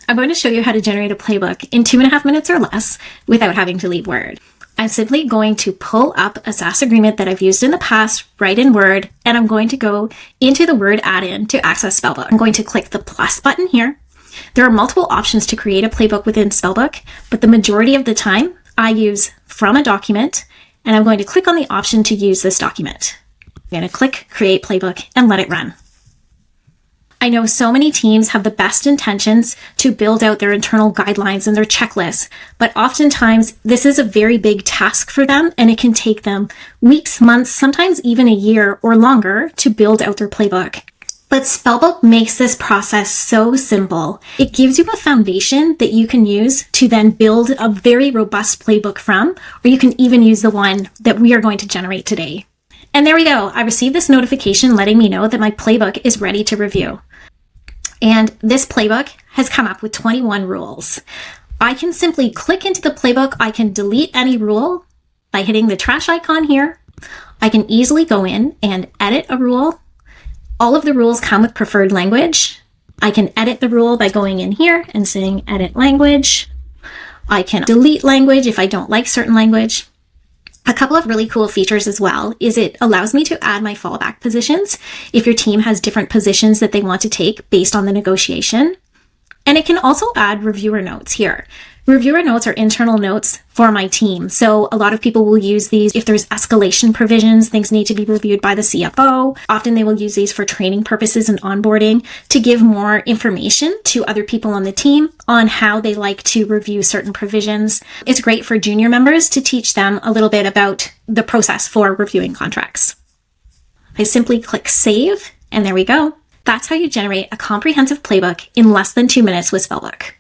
I'm going to show you how to generate a playbook in 2.5 minutes or less without having to leave Word. I'm simply going to pull up a SaaS agreement that I've used in the past, right in Word, and I'm going to go into the Word add-in to access Spellbook. I'm going to click the plus button here. There are multiple options to create a playbook within Spellbook, but the majority of the time I use from a document, and I'm going to click on the option to use this document. I'm going to click Create Playbook and let it run. I know so many teams have the best intentions to build out their internal guidelines and their checklists, but oftentimes this is a very big task for them, and it can take them weeks, months, sometimes even a year or longer to build out their playbook. But Spellbook makes this process so simple. It gives you a foundation that you can use to then build a very robust playbook from, or you can even use the one that we are going to generate today. And there we go. I received this notification letting me know that my playbook is ready to review. And this playbook has come up with 21 rules. I can simply click into the playbook. I can delete any rule by hitting the trash icon here. I can easily go in and edit a rule. All of the rules come with preferred language. I can edit the rule by going in here and saying edit language. I can delete language if I don't like certain language. A couple of really cool features as well is it allows me to add my fallback positions if your team has different positions that they want to take based on the negotiation. And it can also add reviewer notes here. Reviewer notes are internal notes for my team. So a lot of people will use these if there's escalation provisions, things need to be reviewed by the CFO. Often they will use these for training purposes and onboarding to give more information to other people on the team on how they like to review certain provisions. It's great for junior members to teach them a little bit about the process for reviewing contracts. I simply click save, and there we go. That's how you generate a comprehensive playbook in less than 2 minutes with Spellbook.